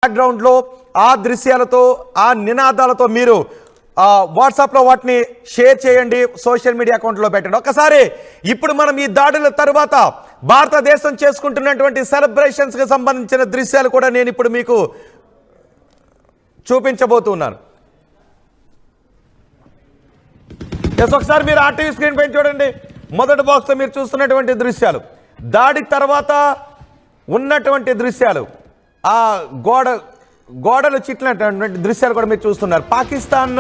బ్యాక్గ్రౌండ్లో ఆ దృశ్యాలతో ఆ నినాదాలతో మీరు వాట్సాప్లో వాటిని షేర్ చేయండి, సోషల్ మీడియా అకౌంట్లో పెట్టండి. ఒకసారి ఇప్పుడు మనం ఈ దాడుల తర్వాత భారతదేశం చేసుకుంటున్నటువంటి సెలబ్రేషన్స్కి సంబంధించిన దృశ్యాలు కూడా నేను ఇప్పుడు మీకు చూపించబోతున్నాను. ఒకసారి మీరు ఆర్టీవీ స్క్రీన్ పైన చూడండి. మొదటి బాక్స్లో మీరు చూస్తున్నటువంటి దృశ్యాలు దాడి తర్వాత ఉన్నటువంటి దృశ్యాలు, ఆ గోడలు చిట్లినటువంటి దృశ్యాలు కూడా మీరు చూస్తున్నారు. పాకిస్తాన్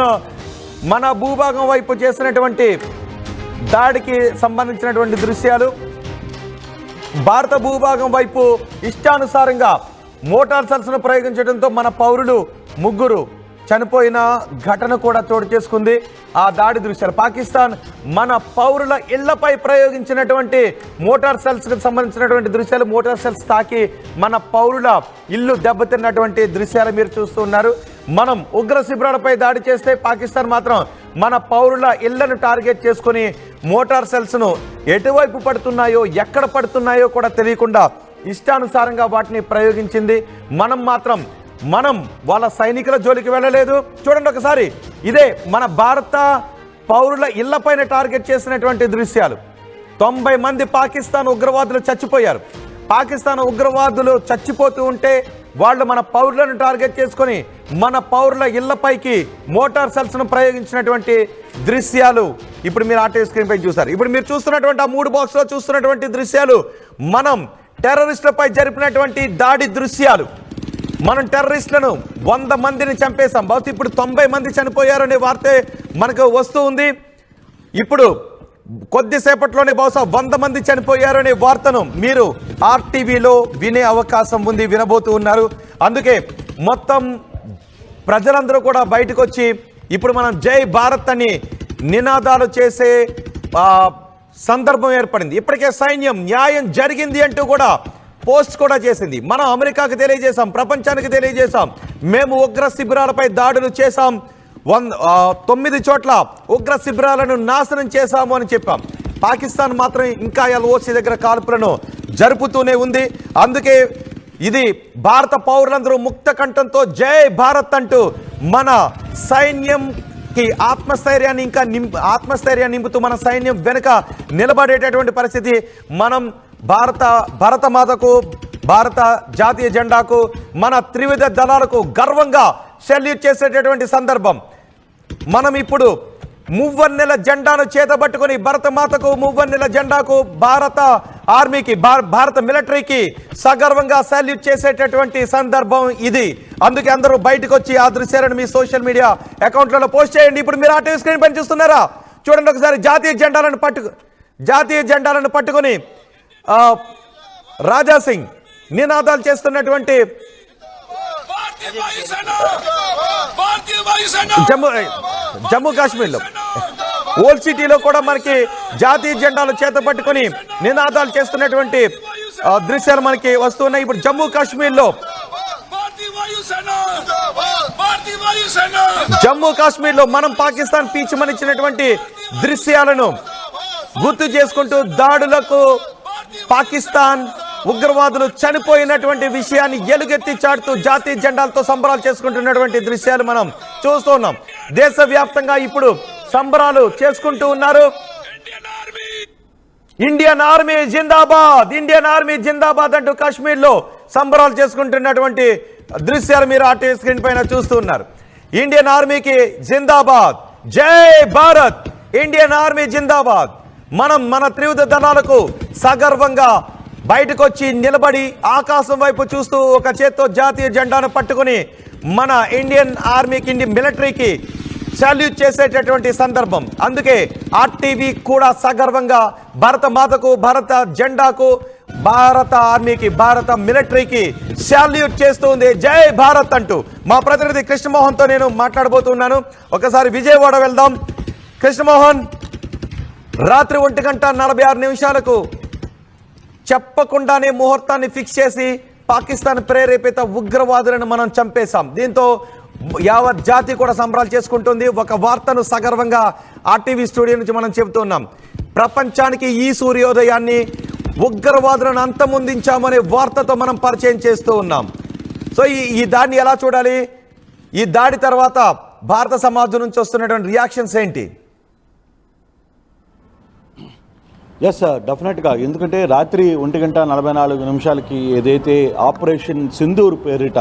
మన భూభాగం వైపు చేసినటువంటి దాడికి సంబంధించినటువంటి దృశ్యాలు, భారత భూభాగం వైపు ఇష్టానుసారంగా మోటార్ సర్సును ప్రయోగించడంతో మన పౌరులు 3 చనిపోయిన ఘటన కూడా చోటు చేసుకుంది. ఆ దాడి దృశ్యాలు పాకిస్తాన్ మన పౌరుల ఇళ్లపై ప్రయోగించినటువంటి మోటార్ సెల్స్కి సంబంధించినటువంటి దృశ్యాలు, మోటార్ సెల్స్ తాకి మన పౌరుల ఇల్లు దెబ్బతిన్నటువంటి దృశ్యాలు మీరు చూస్తున్నారు. మనం ఉగ్ర శిబిరాలపై దాడి చేస్తే పాకిస్తాన్ మాత్రం మన పౌరుల ఇళ్లను టార్గెట్ చేసుకుని మోటార్ సెల్స్ను ఎటువైపు పడుతున్నాయో ఎక్కడ పడుతున్నాయో కూడా తెలియకుండా ఇష్టానుసారంగా వాటిని ప్రయోగించింది. మనం వాళ్ళ సైనికుల జోలికి వెళ్ళలేదు. చూడండి ఒకసారి, ఇదే మన భారత పౌరుల ఇళ్లపైన టార్గెట్ చేసినటువంటి దృశ్యాలు. 90 మంది పాకిస్తాన్ ఉగ్రవాదులు చచ్చిపోయారు. పాకిస్తాన్ ఉగ్రవాదులు చచ్చిపోతూ ఉంటే వాళ్ళు మన పౌరులను టార్గెట్ చేసుకొని మన పౌరుల ఇళ్లపైకి మోటార్ సెల్స్ను ప్రయోగించినటువంటి దృశ్యాలు ఇప్పుడు మీరు ఆర్టీవీ స్క్రీన్ పై చూస్తారు. ఇప్పుడు మీరు చూస్తున్నటువంటి ఆ 3 బాక్స్లో చూస్తున్నటువంటి దృశ్యాలు మనం టెర్రరిస్టులపై జరిపినటువంటి దాడి దృశ్యాలు. మనం టెర్రరిస్టులను 100 మందిని చంపేశాం. బహుశా ఇప్పుడు 90 మంది చనిపోయారనే వార్తే మనకు వస్తూ ఉంది. ఇప్పుడు కొద్దిసేపట్లోనే బహుశా 100 మంది చనిపోయారనే వార్తను మీరు ఆర్టీవీలో వినే అవకాశం ఉంది, వినబోతూ ఉన్నారు. అందుకే మొత్తం ప్రజలందరూ కూడా బయటకు వచ్చి ఇప్పుడు మనం జై భారత్ అని నినాదాలు చేసే సందర్భం ఏర్పడింది. ఇప్పటికే సైన్యం న్యాయం జరిగింది అంటూ కూడా పోస్ట్ కూడా చేసింది. మనం అమెరికాకు తెలియజేశాం, ప్రపంచానికి తెలియజేశాం, మేము ఉగ్ర శిబిరాలపై దాడులు చేశాం, 9 చోట్ల ఉగ్ర శిబిరాలను నాశనం చేశాము అని చెప్పాం. పాకిస్తాన్ మాత్రం ఇంకా ఎల్ఓసి దగ్గర కాల్పులను జరుపుతూనే ఉంది. అందుకే ఇది భారత పౌరులందరూ ముక్త కంఠంతో జై భారత్ అంటూ మన సైన్యంకి ఆత్మస్థైర్యాన్ని నింపుతూ మన సైన్యం వెనుక నిలబడేటటువంటి పరిస్థితి. మనం భారత మాతకు, భారత జాతీయ జెండాకు, మన త్రివిధ దళాలకు గర్వంగా సెల్యూట్ చేసేటటువంటి సందర్భం. మనం ఇప్పుడు మువ్వన్నెల జెండాను చేతబట్టుకొని భారత మాతకు, మువ్వన్నెల జెండాకు, భారత ఆర్మీకి, భారత మిలిటరీకి సగర్వంగా సెల్యూట్ చేసేటటువంటి సందర్భం ఇది. అందుకే అందరూ బయటకు వచ్చి ఆ దృశ్యాలను మీ సోషల్ మీడియా అకౌంట్లలో పోస్ట్ చేయండి. ఇప్పుడు మీరు ఆ టీవీ స్క్రీన్ పైన చూస్తున్నారా? చూడండి ఒకసారి, జాతీయ జెండాలను పట్టుకొని రాజా సింగ్ నినాదాలు చేస్తున్నటువంటి జమ్మూ కాశ్మీర్లో ఓల్డ్ సిటీలో కూడా మనకి జాతీయ జెండాలు చేత పట్టుకొని నినాదాలు చేస్తున్నటువంటి దృశ్యాలు మనకి వస్తున్నాయి. ఇప్పుడు జమ్మూ కాశ్మీర్లో మనం పాకిస్తాన్ పీచుమనిచ్చినటువంటి దృశ్యాలను గుర్తు చేసుకుంటూ దాడులకు పాకిస్తాన్ ఉగ్రవాదులు చనిపోయినటువంటి విషయాన్ని ఎలుగెత్తి చాటుతూ జాతీయ జెండాలతో సంబరాలు చేసుకుంటున్నటువంటి దృశ్యాలు మనం చూస్తూ ఉన్నాం. దేశవ్యాప్తంగా ఇప్పుడు సంబరాలు చేసుకుంటూ ఉన్నారు. ఇండియన్ ఆర్మీ జిందాబాద్, ఇండియన్ ఆర్మీ జిందాబాద్ అంటూ కాశ్మీర్లో సంబరాలు చేసుకుంటున్నటువంటి దృశ్యాలు మీరు ఆర్టీవీ స్క్రీన్ పైన చూస్తూ ఉన్నారు. ఇండియన్ ఆర్మీకి జిందాబాద్, జై భారత్, ఇండియన్ ఆర్మీ జిందాబాద్. మన త్రివిధ దళాలకు సగర్వంగా బయటకు వచ్చి నిలబడి ఆకాశం వైపు చూస్తూ ఒక చేత్తో జాతీయ జెండాను పట్టుకుని మన ఇండియన్ ఆర్మీకి, ఇండియన్ మిలిటరీకి సాల్యూట్ చేసేటటువంటి సందర్భం. అందుకే ఆర్టీవీ కూడా సగర్వంగా భారత మాతకు, భారత జెండాకు, భారత ఆర్మీకి, భారత మిలిటరీకి సాల్యూట్ చేస్తుంది జై భారత్ అంటూ. మా ప్రతినిధి కృష్ణమోహన్తో నేను మాట్లాడబోతున్నాను. ఒకసారి విజయవాడ వెళ్దాం. కృష్ణమోహన్, రాత్రి 1:46 చెప్పకుండానే ముహూర్తాన్ని ఫిక్స్ చేసి పాకిస్తాన్ ప్రేరేపిత ఉగ్రవాదులను మనం చంపేశాం. దీంతో యావత్ జాతి కూడా సంబరాలు చేసుకుంటుంది. ఒక వార్తను సగర్వంగా ఆర్టీవీ స్టూడియో నుంచి మనం చెబుతున్నాం. ప్రపంచానికి ఈ సూర్యోదయాన్ని ఉగ్రవాదులను అంతమొందించామనే వార్తతో మనం పరిచయం చేస్తూ ఉన్నాం. సో ఈ దాడిని ఎలా చూడాలి? ఈ దాడి తర్వాత భారత సమాజం నుంచి వస్తున్నటువంటి రియాక్షన్స్ ఏంటి? ఎస్ డెఫినెట్గా, ఎందుకంటే రాత్రి 1:44 ఏదైతే ఆపరేషన్ సింధూర్ పేరిట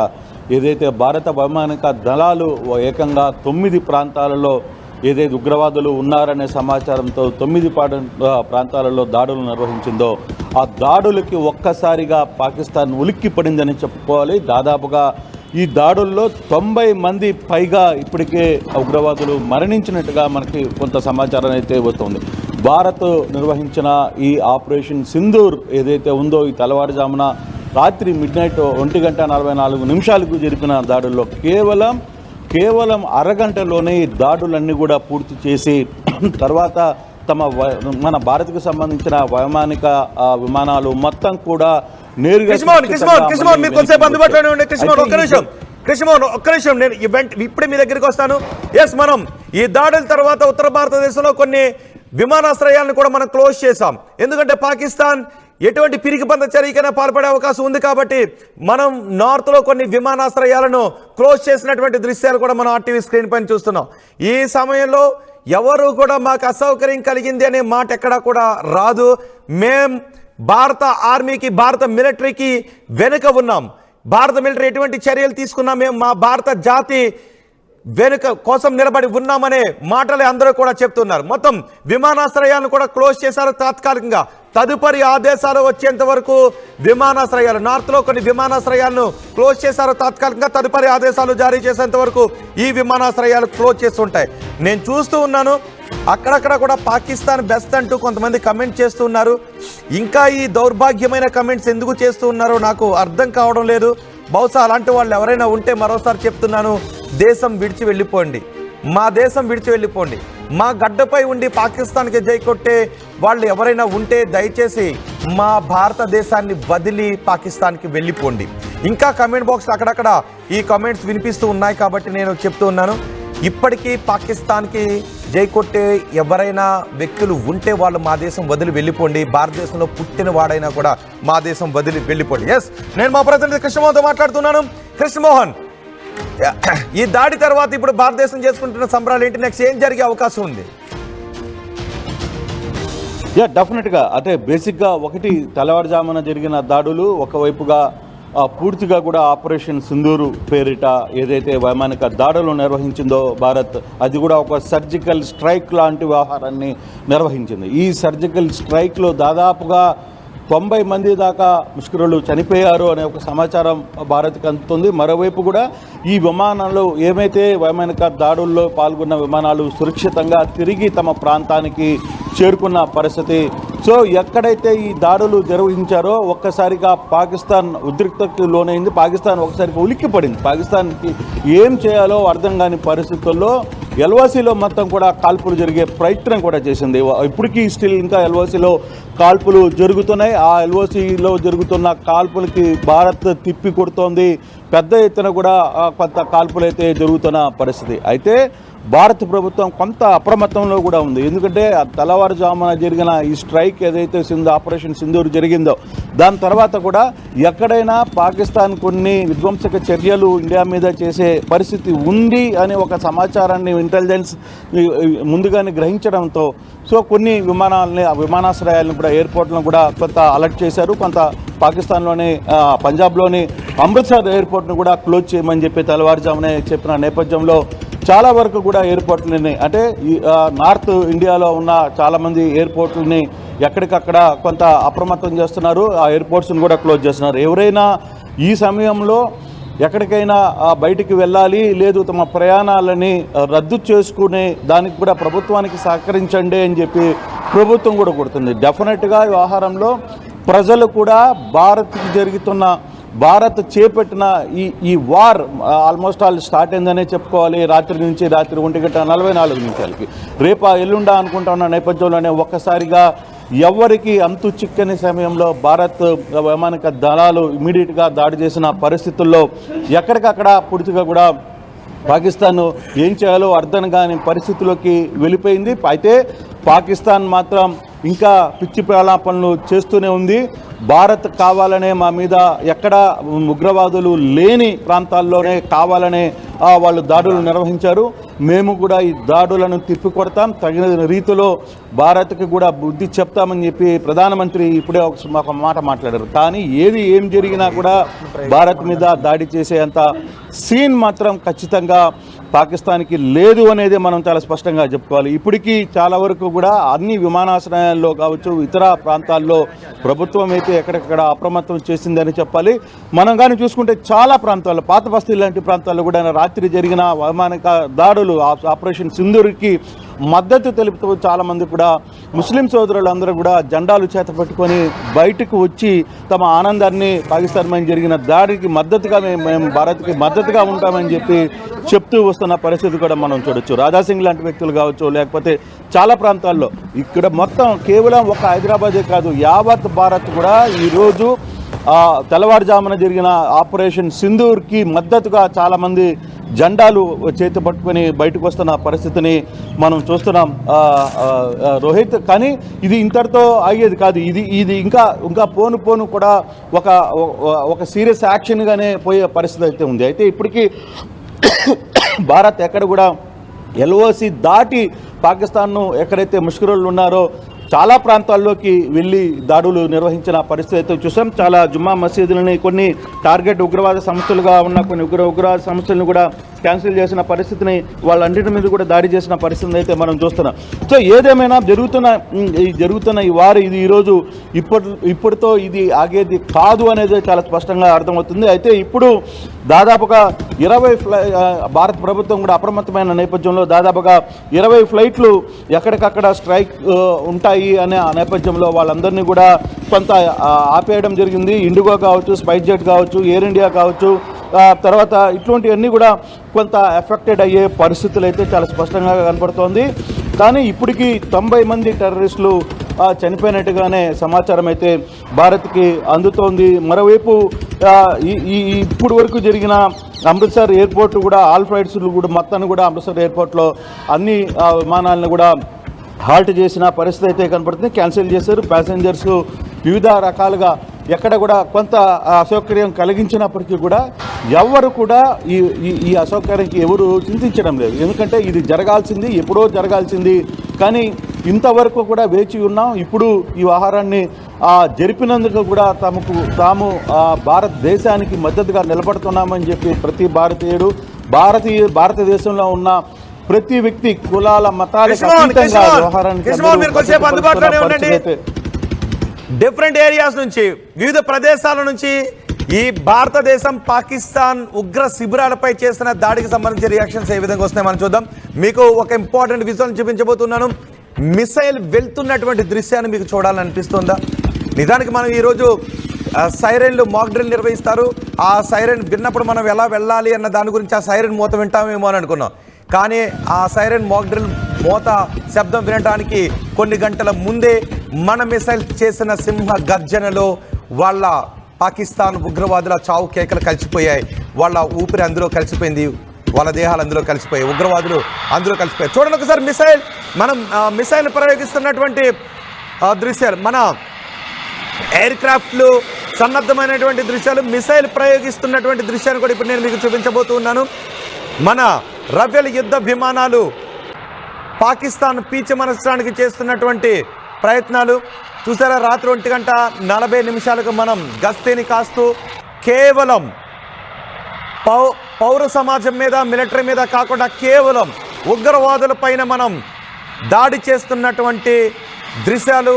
ఏదైతే భారత వైమానిక దళాలు ఏకంగా 9 ప్రాంతాలలో ఏదైతే ఉగ్రవాదులు ఉన్నారనే సమాచారంతో 9 ప్రాంతాలలో దాడులు నిర్వహించిందో, ఆ దాడులకి ఒక్కసారిగా పాకిస్తాన్ ఉలిక్కి పడిందని చెప్పుకోవాలి. దాదాపుగా ఈ దాడుల్లో 90 మంది పైగా ఇప్పటికే ఉగ్రవాదులు మరణించినట్టుగా మనకి కొంత సమాచారం అయితే వస్తుంది. భారత్ నిర్వహించిన ఈ ఆపరేషన్ సింధూర్ ఏదైతే ఉందో, ఈ తెల్లవారుజామున రాత్రి మిడ్నైట్ 1:44 జరిపిన దాడుల్లో కేవలం అరగంటలోనే ఈ దాడులన్నీ కూడా పూర్తి చేసి తర్వాత మన భారత్కు సంబంధించిన వైమానిక విమానాలు మొత్తం కూడా నేరుగా ఒక్క నిమిషం నేను ఇప్పుడే మీ దగ్గరికి వస్తాను. ఎస్, మనం ఈ దాడుల తర్వాత ఉత్తర భారతదేశంలో కొన్ని విమానాశ్రయాలను కూడా మనం క్లోజ్ చేశాం. ఎందుకంటే పాకిస్తాన్ ఎటువంటి పిరికిపంద చర్యకైనా పాల్పడే అవకాశం ఉంది కాబట్టి మనం నార్త్లో కొన్ని విమానాశ్రయాలను క్లోజ్ చేసినటువంటి దృశ్యాలు కూడా మనం ఆర్టీవీ స్క్రీన్ పైన చూస్తున్నాం. ఈ సమయంలో ఎవరు కూడా మాకు అసౌకర్యం కలిగింది అనే మాట ఎక్కడా కూడా రాదు. మేం భారత ఆర్మీకి, భారత మిలిటరీకి వెనుక ఉన్నాం. భారత మిలిటరీ ఎటువంటి చర్యలు తీసుకున్నా మేము మా భారత జాతి వెనుక కోసం నిలబడి ఉన్నామనే మాటలే అందరూ కూడా చెప్తున్నారు. మొత్తం విమానాశ్రయాలను కూడా క్లోజ్ చేశారు తాత్కాలికంగా. తదుపరి ఆదేశాలు వచ్చేంత వరకు విమానాశ్రయాలు నార్త్లో కొన్ని విమానాశ్రయాలను క్లోజ్ చేశారు తాత్కాలికంగా. తదుపరి ఆదేశాలు జారీ చేసేంత వరకు ఈ విమానాశ్రయాలు క్లోజ్ చేస్తుంటాయి. నేను చూస్తూ ఉన్నాను, అక్కడక్కడ కూడా పాకిస్తాన్ బెస్ట్ అంటూ కొంతమంది కమెంట్ చేస్తూ ఉన్నారు. ఇంకా ఈ దౌర్భాగ్యమైన కమెంట్స్ ఎందుకు చేస్తూ ఉన్నారో నాకు అర్థం కావడం లేదు. బహుశా అలాంటి వాళ్ళు ఎవరైనా ఉంటే మరోసారి చెప్తున్నాను, దేశం విడిచి వెళ్ళిపోండి, మా దేశం విడిచి వెళ్ళిపోండి. మా గడ్డపై ఉండి పాకిస్తాన్కి జై కొట్టే వాళ్ళు ఎవరైనా ఉంటే దయచేసి మా భారతదేశాన్ని వదిలి పాకిస్తాన్కి వెళ్ళిపోండి. ఇంకా కమెంట్ బాక్స్ అక్కడక్కడ ఈ కమెంట్స్ వినిపిస్తూ ఉన్నాయి కాబట్టి నేను చెప్తూ ఉన్నాను, ఇప్పటికీ పాకిస్తాన్కి జై కొట్టే ఎవరైనా వ్యక్తులు ఉంటే వాళ్ళు మా దేశం వదిలి వెళ్ళిపోండి. భారతదేశంలో పుట్టిన వాడైనా కూడా మా దేశం వదిలి వెళ్ళిపోండి. ఎస్, నేను మా ప్రతినిధి కృష్ణమోహన్తో మాట్లాడుతున్నాను. కృష్ణమోహన్, ఈ దాడి తర్వాత ఇప్పుడు భారతదేశం చేసుకుంటున్న సంబరాలు ఏంటి? నెక్స్ట్ ఏం జరిగే అవకాశం ఉంది? డెఫినెట్గా అంటే బేసిక్గా ఒకటి, తెల్లవారుజామున జరిగిన దాడులు ఒకవైపుగా పూర్తిగా కూడా ఆపరేషన్ సింధూరు పేరిట ఏదైతే వైమానిక దాడులు నిర్వహించిందో భారత్, అది కూడా ఒక సర్జికల్ స్ట్రైక్ లాంటి వ్యవహారాన్ని నిర్వహించింది. ఈ సర్జికల్ స్ట్రైక్లో దాదాపుగా 90 మంది దాకా ముష్కరులు చనిపోయారు అనే ఒక సమాచారం భారత్కి అందుతుంది. మరోవైపు కూడా ఈ విమానాలు ఏమైతే వైమానిక దాడుల్లో పాల్గొన్న విమానాలు సురక్షితంగా తిరిగి తమ ప్రాంతానికి చేరుకున్న పరిస్థితి. సో ఎక్కడైతే ఈ దాడులు నిర్వహించారో ఒక్కసారిగా పాకిస్తాన్ ఉద్రిక్తతకు లోనైంది. పాకిస్తాన్ ఒకసారిగా ఉలిక్కిపడింది. పాకిస్తాన్కి ఏం చేయాలో అర్థం కాని పరిస్థితుల్లో ఎల్ఓసిలో మొత్తం కూడా కాల్పులు జరిగే ప్రయత్నం కూడా చేసింది. ఇప్పటికీ స్టిల్ ఇంకా ఎల్ఓసిలో కాల్పులు జరుగుతున్నాయి. ఆ ఎల్ఓసిలో జరుగుతున్న కాల్పులకి భారత్ తిప్పి కొడుతోంది. పెద్ద ఎత్తున కూడా కొంత కాల్పులు అయితే జరుగుతున్న పరిస్థితి. అయితే భారత ప్రభుత్వం కొంత అప్రమత్తంలో కూడా ఉంది. ఎందుకంటే తెల్లవారుజామున జరిగిన ఈ స్ట్రైక్ ఏదైతే ఆపరేషన్ సింధూర్ జరిగిందో దాని తర్వాత కూడా ఎక్కడైనా పాకిస్తాన్ కొన్ని విధ్వంసక చర్యలు ఇండియా మీద చేసే పరిస్థితి ఉంది అనే ఒక సమాచారాన్ని ఇంటెలిజెన్స్ ముందుగానే గ్రహించడంతో సో కొన్ని విమానాశ్రయాలను కూడా, ఎయిర్పోర్ట్లను కూడా కొంత అలర్ట్ చేశారు. కొంత పాకిస్తాన్లోని పంజాబ్లోని అమృత్సర్ ఎయిర్పోర్ట్ను కూడా క్లోజ్ చేయమని చెప్పి తెల్లవారుజామునే చెప్పిన నేపథ్యంలో చాలా వరకు కూడా ఎయిర్పోర్ట్లని, అంటే నార్త్ ఇండియాలో ఉన్న చాలామంది ఎయిర్పోర్ట్లని ఎక్కడికక్కడ కొంత అప్రమత్తం చేస్తున్నారు. ఆ ఎయిర్పోర్ట్స్ని కూడా క్లోజ్ చేస్తున్నారు. ఎవరైనా ఈ సమయంలో ఎక్కడికైనా బయటికి వెళ్ళాలి, లేదు తమ ప్రయాణాలని రద్దు చేసుకునే దానికి కూడా ప్రభుత్వానికి సహకరించండి అని చెప్పి ప్రభుత్వం కూడా కొడుతుంది. డెఫినెట్గా ఈ వ్యవహారంలో ప్రజలు కూడా భారత్ చేపట్టిన ఈ వార్ ఆల్మోస్ట్ ఆల్ స్టార్ట్ అయిందనే చెప్పుకోవాలి. రాత్రి 1:44 రేపా ఎల్లుండా అనుకుంటా ఉన్న నేపథ్యంలోనే ఒక్కసారిగా ఎవరికి అంతు చిక్కని సమయంలో భారత్ వైమానిక దళాలు ఇమీడియట్గా దాడి చేసిన పరిస్థితుల్లో ఎక్కడికక్కడ పూర్తిగా కూడా పాకిస్తాన్ ఏం చేయాలో అర్థం కాని పరిస్థితుల్లోకి వెళ్ళిపోయింది. అయితే పాకిస్తాన్ మాత్రం ఇంకా పిచ్చి ప్రలాపనలు చేస్తూనే ఉంది. భారత్ కావాలనే మా మీద ఎక్కడ ఉగ్రవాదులు లేని ప్రాంతాల్లోనే కావాలనే వాళ్ళు దాడులు నిర్వహించారు. మేము కూడా ఈ దాడులను తిప్పికొడతాం, తగిన రీతిలో భారత్కి కూడా బుద్ధి చెప్తామని చెప్పి ప్రధానమంత్రి ఇప్పుడే ఒక మాట మాట్లాడారు. కానీ ఏం జరిగినా కూడా భారత్ మీద దాడి చేసేంత సీన్ మాత్రం ఖచ్చితంగా పాకిస్తాన్కి లేదు అనేది మనం చాలా స్పష్టంగా చెప్పుకోవాలి. ఇప్పటికీ చాలా వరకు కూడా అన్ని విమానాశ్రయాల్లో కావచ్చు, ఇతర ప్రాంతాల్లో ప్రభుత్వం అయితే ఎక్కడెక్కడ అప్రమత్తం చేసిందని చెప్పాలి. మనం కానీ చూసుకుంటే చాలా ప్రాంతాల్లో, పాత బస్తీ లాంటి ప్రాంతాల్లో కూడా రాత్రి జరిగిన వైమానిక దాడులు, ఆపరేషన్ సింధూర్కి మద్దతు తెలుపుతూ చాలామంది కూడా ముస్లిం సోదరులందరూ కూడా జెండాలు చేత పట్టుకొని బయటకు వచ్చి తమ ఆనందాన్ని పాకిస్తాన్ మీద జరిగిన దాడికి మద్దతుగా మేము భారత్కి మద్దతుగా ఉంటామని చెప్పి చెప్తూ వస్తున్న పరిస్థితి కూడా మనం చూడొచ్చు. రాజాసింగ్ లాంటి వ్యక్తులు కావచ్చు, లేకపోతే చాలా ప్రాంతాల్లో ఇక్కడ మొత్తం కేవలం ఒక హైదరాబాదే కాదు, యావత్ భారత్ కూడా ఈరోజు తెల్లవారుజామున జరిగిన ఆపరేషన్ సింధూర్కి మద్దతుగా చాలామంది జెండాలు చేతి పట్టుకొని బయటకు వస్తున్న పరిస్థితిని మనం చూస్తున్నాం రోహిత్. కానీ ఇది ఇంతటితో అయ్యేది కాదు. ఇది ఇంకా పోను కూడా ఒక సీరియస్ యాక్షన్గానే పోయే పరిస్థితి అయితే ఉంది. అయితే ఇప్పటికీ భారత్ ఎక్కడ కూడా LOC దాటి పాకిస్తాన్ను ఎక్కడైతే ముష్కరులు ఉన్నారో చాలా ప్రాంతాల్లోకి వెళ్ళి దాడులు నిర్వహించిన పరిస్థితి అయితే చూసాం. చాలా జుమ్మా మసీదులని, కొన్ని టార్గెట్ ఉగ్రవాద సంస్థలుగా ఉన్న కొన్ని ఉగ్రవాద సంస్థలను కూడా క్యాన్సిల్ చేసిన పరిస్థితిని, వాళ్ళన్నిటి మీద కూడా దాడి చేసిన పరిస్థితిని అయితే మనం చూస్తున్నాం. సో ఏదేమైనా జరుగుతున్న ఈ వారు ఇది ఈరోజు ఇప్పటితో ఇది ఆగేది కాదు అనేది చాలా స్పష్టంగా అర్థమవుతుంది. అయితే ఇప్పుడు దాదాపుగా 20 భారత ప్రభుత్వం కూడా అప్రమత్తమైన నేపథ్యంలో దాదాపుగా 20 ఫ్లైట్లు ఎక్కడికక్కడ స్ట్రైక్ ఉంటాయి అనే నేపథ్యంలో వాళ్ళందరినీ కూడా కొంత ఆపేయడం జరిగింది. ఇండిగో కావచ్చు, స్పైస్ జెట్ కావచ్చు, ఎయిర్ ఇండియా కావచ్చు, తర్వాత ఇటువంటివన్నీ కూడా కొంత ఎఫెక్టెడ్ అయ్యే పరిస్థితులు అయితే చాలా స్పష్టంగా కనపడుతోంది. కానీ ఇప్పటికీ 90 మంది టెర్రరిస్టులు చనిపోయినట్టుగానే సమాచారం అయితే భారత్కి అందుతోంది. మరోవైపు ఇప్పుడు వరకు జరిగిన అమృత్సర్ ఎయిర్పోర్ట్ కూడా ఆల్ ఫ్లైట్స్లు కూడా మొత్తాన్ని కూడా అమృత్సర్ ఎయిర్పోర్ట్లో అన్ని విమానాలను కూడా హాల్ట్ చేసిన పరిస్థితి అయితే కనపడుతుంది. క్యాన్సిల్ చేశారు. ప్యాసింజర్స్ వివిధ రకాలుగా ఎక్కడ కూడా కొంత అసౌకర్యం కలిగించినప్పటికీ కూడా ఎవరు కూడా ఈ అసౌకర్యానికి ఎవరు చింతించడం లేదు. ఎందుకంటే ఇది జరగాల్సింది, ఎప్పుడో జరగాల్సింది. కానీ ఇంతవరకు కూడా వేచి ఉన్నాం. ఇప్పుడు ఈ వ్యవహారాన్ని జరిపినందుకు కూడా తాము భారతదేశానికి మద్దతుగా నిలబడుతున్నామని చెప్పి ప్రతి భారతీయుడు, భారతదేశంలో ఉన్న ప్రతి వ్యక్తి కులాల మతాలకు అతీతంగా వ్యవహారానికి డిఫరెంట్ ఏరియాస్ నుంచి, వివిధ ప్రదేశాల నుంచి ఈ భారతదేశం పాకిస్తాన్ ఉగ్ర శిబిరాలపై చేసిన దాడికి సంబంధించి రియాక్షన్స్ ఏ విధంగా వస్తున్నాయి మనం చూద్దాం. మీకు ఒక ఇంపార్టెంట్ విజువల్ చూపించబోతున్నాను. మిసైల్ వెళ్తున్నటువంటి దృశ్యాన్ని మీకు చూడాలని అనిపిస్తుందా? నిజానికి మనం ఈరోజు సైరన్లు మాక్ డ్రిల్ నిర్వహిస్తారు. ఆ సైరన్ విన్నప్పుడు మనం ఎలా వెళ్ళాలి అన్న దాని గురించి ఆ సైరన్ మూత వింటామేమో అని అనుకున్నాం. కానీ ఆ సైరన్ మాక్ డ్రిల్ మోత శబ్దం వినడానికి కొన్ని గంటల ముందే మన మిసైల్ చేసిన సింహ గర్జనలో వాళ్ళ పాకిస్తాన్ ఉగ్రవాదుల చావు కేకలు కలిసిపోయాయి. వాళ్ళ ఊపిరి అందులో కలిసిపోయింది, వాళ్ళ దేహాలు అందులో కలిసిపోయాయి, ఉగ్రవాదులు అందులో కలిసిపోయాయి. చూడండి ఒకసారి మనం మిసైల్ ప్రయోగిస్తున్నటువంటి దృశ్యాలు, మన ఎయిర్ క్రాఫ్ట్లు సన్నద్ధమైనటువంటి దృశ్యాలు, మిసైల్ ప్రయోగిస్తున్నటువంటి దృశ్యాన్ని కూడా ఇప్పుడు నేను మీకు చూపించబోతున్నాను. మన రఫేల్ యుద్ధ విమానాలు పాకిస్తాన్ పీచమనర్చడానికి చేస్తున్నటువంటి ప్రయత్నాలు చూసారా. రాత్రి 1:40 మనం గస్తీని కాస్తూ కేవలం పౌర సమాజం మీద, మిలిటరీ మీద కాకుండా కేవలం ఉగ్రవాదుల పైన మనం దాడి చేస్తున్నటువంటి దృశ్యాలు.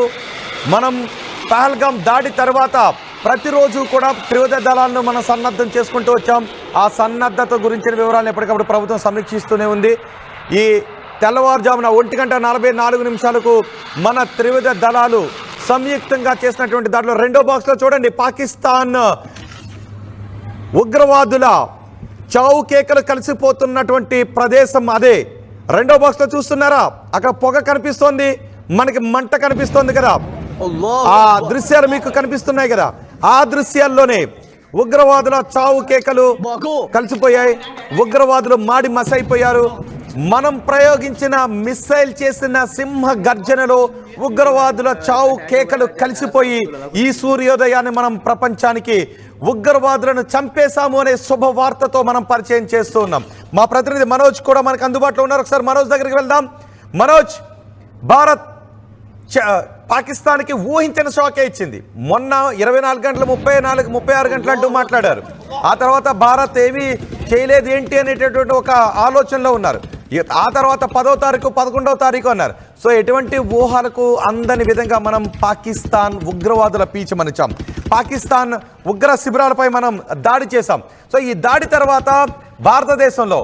మనం పహల్గాం దాడి తర్వాత ప్రతిరోజు కూడా త్రివిధ దళాలను మనం సన్నద్ధం చేసుకుంటూ వచ్చాం. ఆ సన్నద్ధత గురించిన వివరాలను ఎప్పటికప్పుడు ప్రభుత్వం సమీక్షిస్తూనే ఉంది. ఈ తెల్లవారుజామున 1:44 మన త్రివిధ దళాలు సంయుక్తంగా చేసినటువంటి దాంట్లో రెండో బాక్స్లో చూడండి, పాకిస్తాన్ ఉగ్రవాదుల చావు కేకలు కలిసిపోతున్నటువంటి ప్రదేశం అదే. రెండో బాక్స్లో చూస్తున్నారా, అక్కడ పొగ కనిపిస్తోంది, మనకి మంట కనిపిస్తోంది కదా, ఆ దృశ్యాలు మీకు కనిపిస్తున్నాయి కదా. ఆ దృశ్యాల్లోనే ఉగ్రవాదుల చావు కేకలు కలిసిపోయాయి. ఉగ్రవాదులు మాడి మసైపోయారు. మనం ప్రయోగించిన మిస్సైల్ చేసిన సింహ గర్జనలో ఉగ్రవాదుల చావు కేకలు కలిసిపోయి ఈ సూర్యోదయాన్ని మనం ప్రపంచానికి ఉగ్రవాదులను చంపేశాము అనే శుభవార్తతో మనం పరిచయం చేస్తూ ఉన్నాం. మా ప్రతినిధి మనోజ్ కూడా మనకు అందుబాటులో ఉన్నారు. ఒకసారి మనోజ్ దగ్గరికి వెళ్దాం. మనోజ్, భారత్ పాకిస్తాన్కి ఊహించిన షాకే ఇచ్చింది. మొన్న 24 గంటలు 36 గంటలు అంటూ మాట్లాడారు. ఆ తర్వాత భారత్ ఏమీ చేయలేదు ఏంటి అనేటటువంటి ఒక ఆలోచనలో ఉన్నారు. ఆ తర్వాత 10వ తారీఖు 11వ తారీఖు అన్నారు. సో ఎటువంటి ఊహలకు అందని విధంగా మనం పాకిస్తాన్ ఉగ్రవాదుల పీచమనిచాం. పాకిస్తాన్ ఉగ్ర శిబిరాలపై మనం దాడి చేశాం. సో ఈ దాడి తర్వాత భారతదేశంలో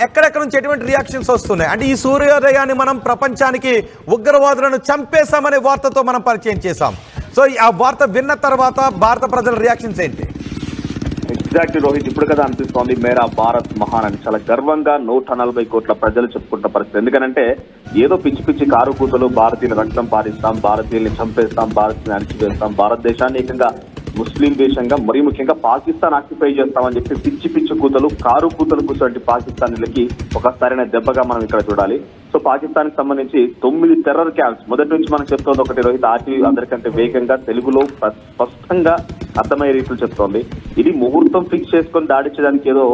ఎక్కడెక్కడ నుంచి ఎటువంటి రియాక్షన్స్ వస్తున్నాయి? అంటే ఈ సూర్యోదయాన్ని మనం ప్రపంచానికి ఉగ్రవాదులను చంపేశామనే వార్తతో మనం పరిచయం చేశాం. సో ఆ వార్త విన్న తర్వాత భారత ప్రజల రియాక్షన్స్ ఏంటి? ఎగ్జాక్ట్లీ రోహిత్, ఇప్పుడు కదా అనిపిస్తోంది మేరా భారత్ మహాన్ అని. చాలా గర్వంగా 140 కోట్ల ప్రజలు చెప్పుకుంటున్న పరిస్థితి. ఎందుకంటే ఏదో పిచ్చి పిచ్చి కారు కూతలు భారతీయుల రక్తం పారిస్తాం, భారతీయుల్ని చంపేస్తాం, భారతీయుని అణిచివేస్తాం, భారతదేశాన్ని ఏకంగా ముస్లిం దేశంగా మరీ ముఖ్యంగా పాకిస్తాన్ ఆక్యుపై చేస్తామని చెప్పి పిచ్చి పిచ్చి కూతలు కారు కూతలు కూర్చోండి పాకిస్తానీలకి ఒకసారైన దెబ్బగా మనం ఇక్కడ చూడాలి. సో పాకిస్తాన్ కి సంబంధించి 9 టెర్రర్ క్యాంప్స్ మొదటి నుంచి మనం చెప్తోంది ఒకటి రోహిత్, ఆర్టీవీ అందరికంటే వేగంగా తెలుగులో స్పష్టంగా అర్థమయ్యే రీతిలో చెప్తోంది. ఇది ముహూర్తం ఫిక్స్ చేసుకొని దాడి చేయడానికి ఏదో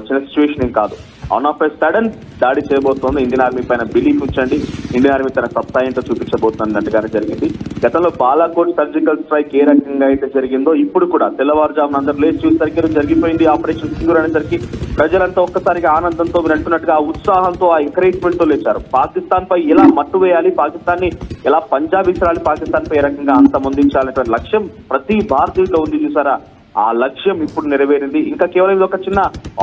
చిన్న సిచ్యువేషన్ ఏం కాదు. ఆన్ ఆఫ్ ఎ సడన్ దాడి చేయబోతోంది. ఇండియన్ ఆర్మీ పైన బిలీఫ్ ఉంచండి, ఇండియన్ ఆర్మీ తన సత్తా ఏంటో చూపించబోతున్నట్టుగానే జరిగింది. గతంలో బాలాకోట్ సర్జికల్ స్ట్రైక్ ఏ రకంగా అయితే జరిగిందో ఇప్పుడు కూడా తెల్లవారుజామున అందరూ లేచి చూసేసరికి జరిగిపోయింది ఆపరేషన్ సింధూర్ అనేసరికి ప్రజలంతా ఒక్కసారిగా ఆనందంతో మీరు అంటున్నట్టుగా ఆ ఉత్సాహంతో ఆ ఎంకరేజ్మెంట్ తో లేచారు. పాకిస్తాన్ పై ఎలా మట్టు వేయాలి, పాకిస్తాన్ ని ఎలా పంజాబ్ ఇస్రాయల్ పాకిస్తాన్ పై ఏ రకంగా అంతమొందించాలనేటువంటి లక్ష్యం ప్రతి భారతీయుడిలో ఉంది. చూసారా, ఆ లక్ష్యం ఇప్పుడు నెరవేరింది. ఇంకా కేవలం ఇది ఒక చిన్న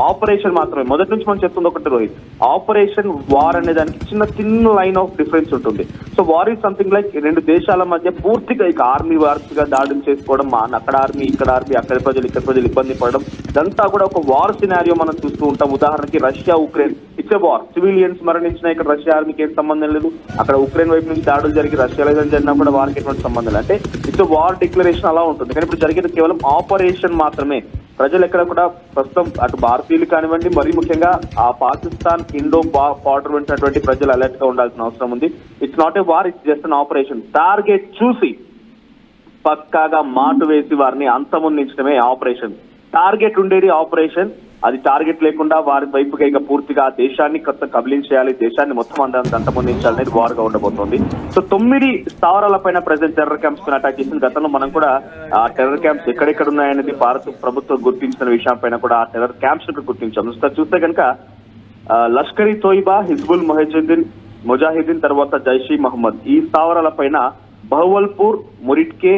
ఆపరేషన్ మాత్రమే. మొదటి నుంచి మనం చెప్తుంది ఒకటి రోహిత్, ఆపరేషన్ వార్ అనే దానికి చిన్న లైన్ ఆఫ్ డిఫరెన్స్ ఉంటుంది. So war is something like రెండు దేశాల మధ్య పూర్తిగా ఇక ఆర్మీ వార్స్గా దాడులు చేసుకోవడం, అక్కడ ఆర్మీ ఇక్కడ ఆర్మీ, అక్కడ ప్రజలు ఇక్కడ ప్రజలు ఇబ్బంది పడడం, ఇదంతా కూడా ఒక వార్ సినారియో మనం చూస్తూ ఉంటాం. ఉదాహరణకి Russia Ukraine, it's a war. Civilians మరణించిన ఇక్కడ రష్యా ఆర్మీకి ఏం సంబంధం లేదు, అక్కడ ఉక్రెయిన్ వైపు నుంచి దాడులు జరిగి రష్యాలో జరిగినా కూడా వారికి ఎటువంటి సంబంధం లేదు. అంటే ఇట్స్ వార్ డిక్లరేషన్ అలా ఉంటుంది. కానీ ఇప్పుడు జరిగేది కేవలం ఆపరేషన్ మాత్రమే. ప్రజలు ఎక్కడ కూడా ప్రస్తుతం అటు భారతీయులు కానివ్వండి, మరీ ముఖ్యంగా ఆ పాకిస్తాన్ ఇండో బార్డర్ ఉన్నటువంటి ప్రజలు అలర్ట్ గా ఉండాల్సిన అవసరం ఉంది. It's not a war, it's just an operation. Target చూసి పక్కాగా మాటు వేసి వారిని అంతమొందించడమే ఆపరేషన్. టార్గెట్ ఉండేది ఆపరేషన్, అది టార్గెట్ లేకుండా వారి వైపుగా ఇక పూర్తిగా దేశాన్ని కొత్త కబలించేయాలి, దేశాన్ని మొత్తం అంతమొందించాలనేది వార్గా ఉండబోతోంది. సో 9 స్థావరాల పైన ప్రజెంట్ టెర్రర్ క్యాంప్స్ పైన అటాక్ చేసింది. గతంలో మనం కూడా ఆ టెర్రర్ క్యాంప్స్ ఎక్కడెక్కడ ఉన్నాయనేది భారత ప్రభుత్వం గుర్తించిన విషయం పైన కూడా ఆ టెర్రర్ క్యాంప్స్ గుర్తించాం. చూస్తే కనుక లష్కర్ ఇ తోయిబా, హిజ్బుల్ ముజాహిదీన్ తర్వాత జైష్ ఇ మహమ్మద్ ఈ స్థావరాల పైన బహవల్పూర్, మురిట్కే,